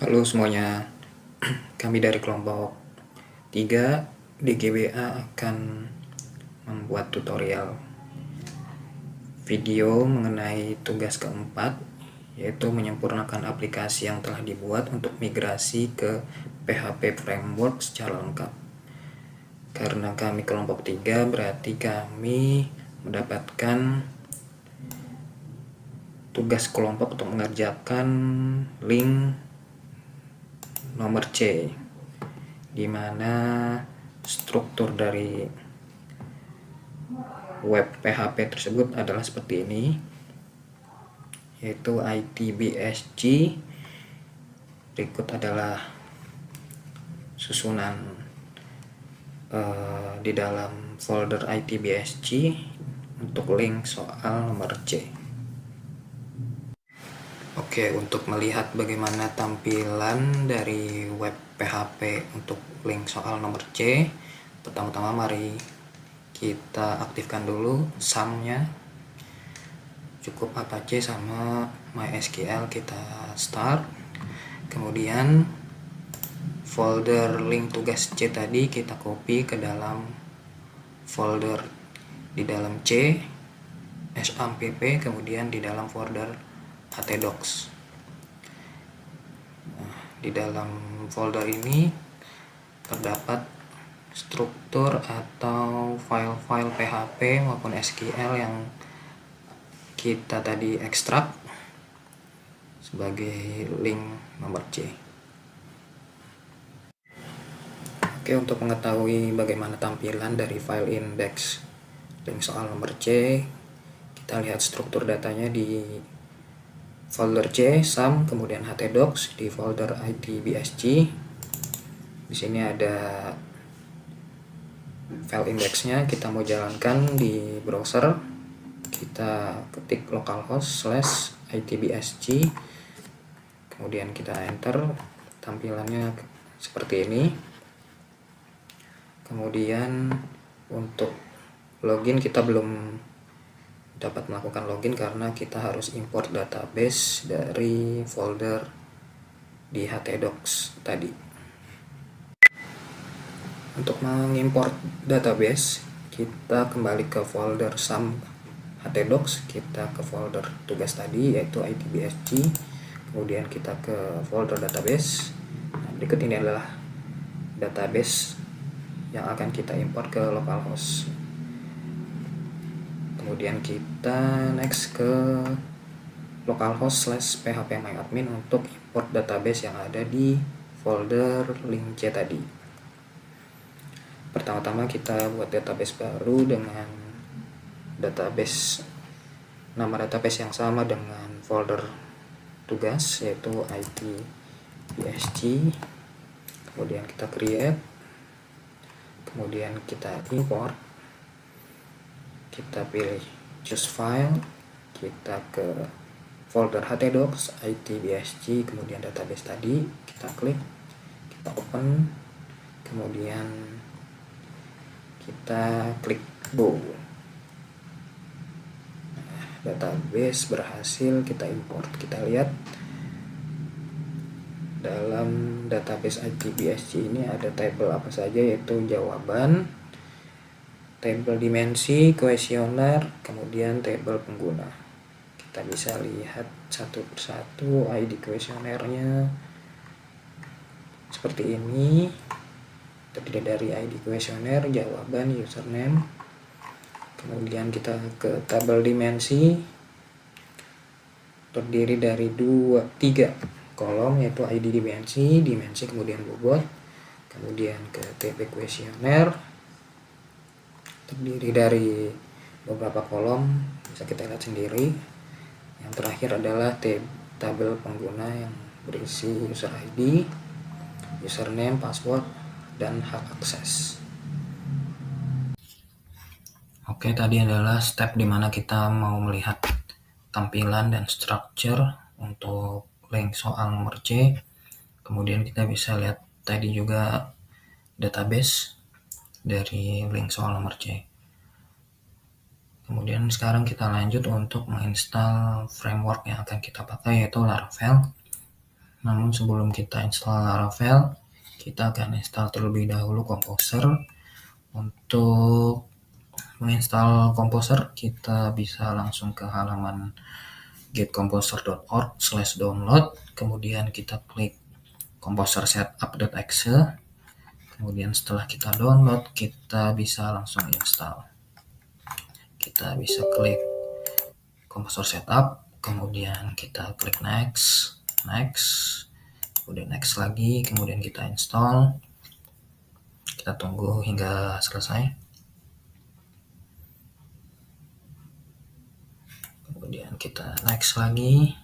Halo semuanya, kami dari kelompok 3 DGWA akan membuat tutorial video mengenai tugas keempat, yaitu menyempurnakan aplikasi yang telah dibuat untuk migrasi ke PHP Framework secara lengkap. Karena kami kelompok 3, berarti kami mendapatkan tugas kelompok untuk mengerjakan link nomor C, di mana struktur dari web PHP tersebut adalah seperti ini, yaitu ITBSG. Berikut adalah susunan di dalam folder ITBSG untuk link soal nomor C. Oke, untuk melihat bagaimana tampilan dari web PHP untuk link soal nomor C, pertama-tama mari kita aktifkan dulu SAM-nya. Cukup Apache sama MySQL kita start. Kemudian folder link tugas C tadi kita copy ke dalam folder di dalam C SAMPP, kemudian di dalam folder htdocs. Di dalam folder ini terdapat struktur atau file-file PHP maupun SQL yang kita tadi ekstrak sebagai link nomor C. Oke, untuk mengetahui bagaimana tampilan dari file index link soal nomor C, kita lihat struktur datanya di folder C, SAM, kemudian htdocs, di folder ITBSG. Di sini ada file indexnya. Kita mau jalankan di browser, kita ketik localhost/itbsg, kemudian kita enter. Tampilannya seperti ini. Kemudian untuk login, kita belum dapat melakukan login karena kita harus import database dari folder di htdocs tadi. Untuk mengimport database, kita kembali ke folder SAM htdocs, kita ke folder tugas tadi yaitu ITBSG, kemudian kita ke folder database. Nah, berikut ini adalah database yang akan kita import ke localhost. Kemudian kita next ke localhost/phpMyAdmin untuk import database yang ada di folder link C tadi. Pertama-tama kita buat database baru dengan nama database yang sama dengan folder tugas, yaitu ITBSG. Kemudian kita create, kemudian kita import, kita pilih choose file, kita ke folder htdocs, ITBSG, kemudian database tadi, kita klik, kita open, kemudian kita klik go. Database berhasil kita import. Kita lihat dalam database ITBSG ini ada tabel apa saja, yaitu jawaban, tabel dimensi, kuesioner, kemudian tabel pengguna. Kita bisa lihat satu persatu ID kuesionernya seperti ini. Terdiri dari ID kuesioner, jawaban, username. Kemudian kita ke tabel dimensi, terdiri dari 3 kolom, yaitu ID dimensi, kemudian bobot. Kemudian ke TP kuesioner, terdiri dari beberapa kolom, bisa kita lihat sendiri. Yang terakhir adalah tabel pengguna yang berisi user ID, username, password, dan hak akses. Oke, tadi adalah step dimana kita mau melihat tampilan dan structure untuk link soal nomor C. Kemudian kita bisa lihat tadi juga database dari link soal nomor C. Kemudian sekarang kita lanjut untuk menginstal framework yang akan kita pakai, yaitu Laravel. Namun sebelum kita install Laravel, kita akan install terlebih dahulu Composer. Untuk menginstal Composer, kita bisa langsung ke halaman getcomposer.org/download, kemudian kita klik Composer Setup.exe. Kemudian setelah kita download, kita bisa langsung install. Kita bisa klik Composer Setup, kemudian kita klik next, kemudian next lagi, kemudian kita install. Kita tunggu hingga selesai. Kemudian kita next lagi,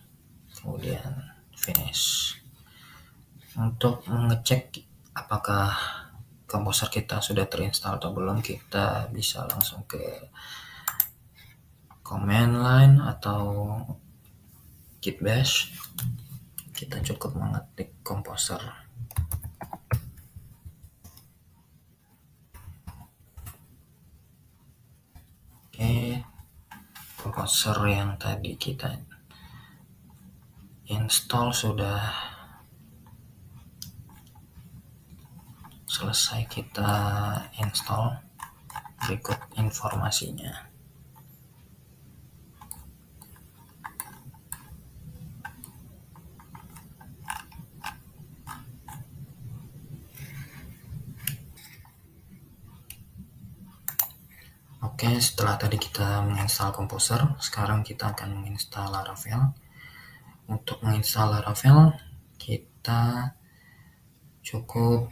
kemudian finish. Untuk mengecek apakah Composer kita sudah terinstall atau belum, kita bisa langsung ke command line atau git bash. Kita cukup mengetik Composer. Oke, Composer yang tadi kita install sudah selesai kita install. Berikut informasinya. Oke, setelah tadi kita menginstal Composer, sekarang kita akan menginstal Laravel. Untuk menginstal Laravel, kita cukup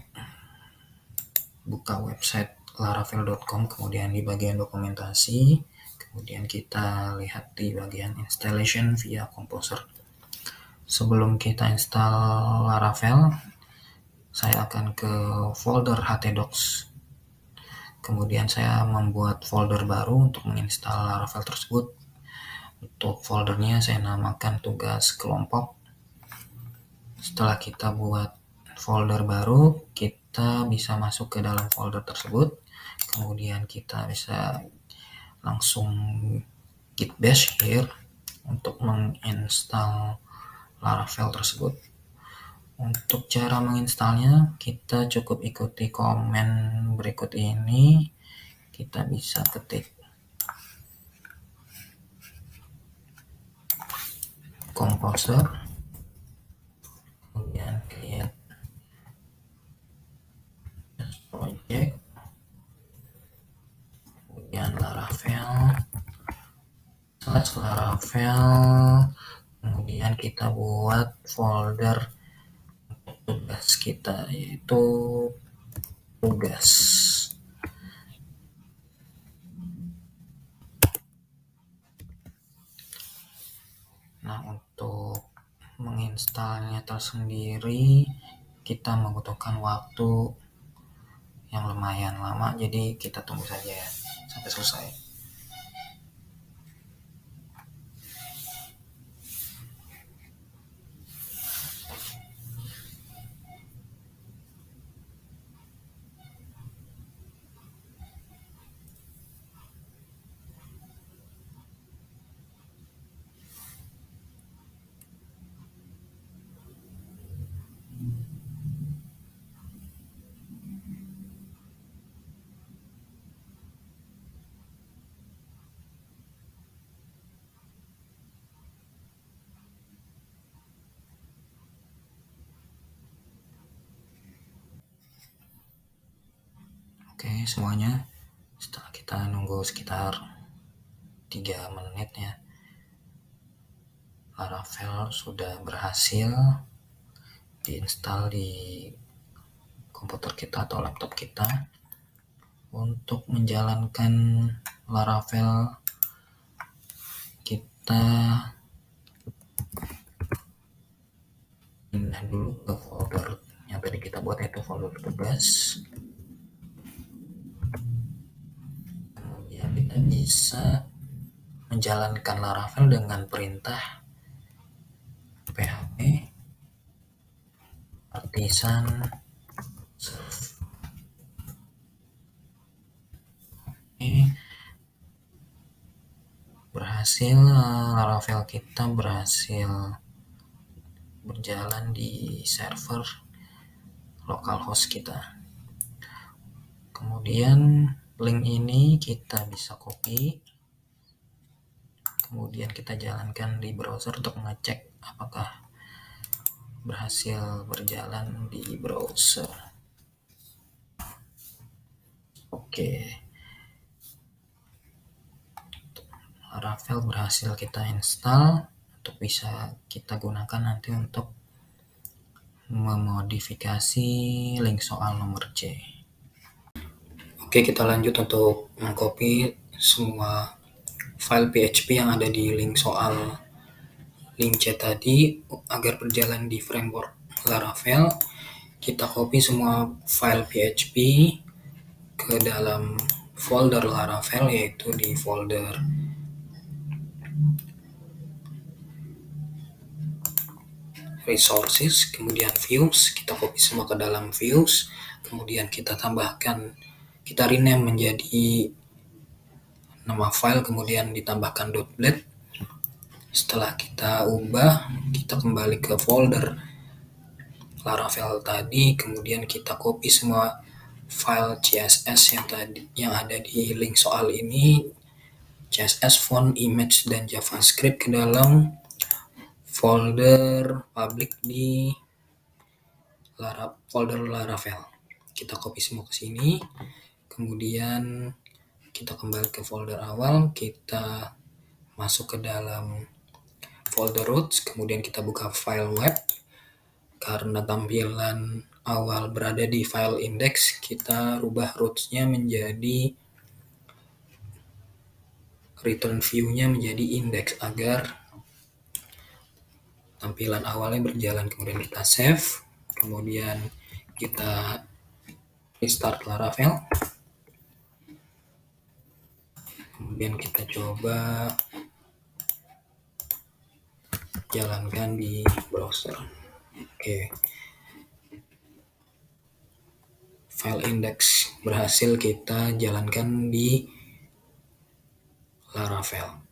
buka website laravel.com, kemudian di bagian dokumentasi, kemudian kita lihat di bagian installation via Composer. Sebelum kita install Laravel, saya akan ke folder htdocs. Kemudian saya membuat folder baru untuk menginstal Laravel tersebut. Untuk foldernya saya namakan tugas kelompok. Setelah kita buat folder baru, kita bisa masuk ke dalam folder tersebut. Kemudian kita bisa langsung git bash here untuk menginstal Laravel tersebut. Untuk cara menginstalnya, kita cukup ikuti komen berikut ini. Kita bisa ketik Composer, kemudian create project, kemudian Laravel, kemudian kita buat folder untuk tugas kita, yaitu tugas. Nah, untuk menginstalnya tersendiri kita membutuhkan waktu yang lumayan lama, jadi kita tunggu saja ya sampai selesai. Oke, semuanya setelah kita nunggu sekitar 3 menit ya, Laravel sudah berhasil diinstal di komputer kita atau laptop kita. Untuk menjalankan Laravel, kita pindah dulu ke folder yang tadi kita buat, itu folder tugas. Kemudian kita bisa menjalankan Laravel dengan perintah php artisan serve. Berhasil, Laravel kita berhasil berjalan di server localhost kita. Kemudian link ini kita bisa copy, kemudian kita jalankan di browser untuk mengecek apakah berhasil berjalan di browser. Oke, Laravel berhasil kita install untuk bisa kita gunakan nanti untuk memodifikasi link soal nomor C. Oke, kita lanjut untuk mengcopy semua file PHP yang ada di link soal link C tadi agar berjalan di framework Laravel. Kita copy semua file PHP ke dalam folder Laravel, yaitu di folder resources, kemudian views. Kita copy semua ke dalam views, kemudian kita tambahkan, kita rename menjadi nama file, kemudian ditambahkan .blade. Setelah kita ubah, kita kembali ke folder Laravel tadi, kemudian kita copy semua file CSS yang ada di link soal ini, CSS, font, image, dan JavaScript ke dalam folder public di folder Laravel. Kita copy semua ke sini, kemudian kita kembali ke folder awal, kita masuk ke dalam folder roots, kemudian kita buka file web. Karena tampilan awal berada di file index, kita rubah roots-nya menjadi return view-nya menjadi index agar tampilan awalnya berjalan. Kemudian kita save, kemudian kita restart Laravel, kemudian kita coba jalankan di browser. Oke, file index berhasil kita jalankan di Laravel.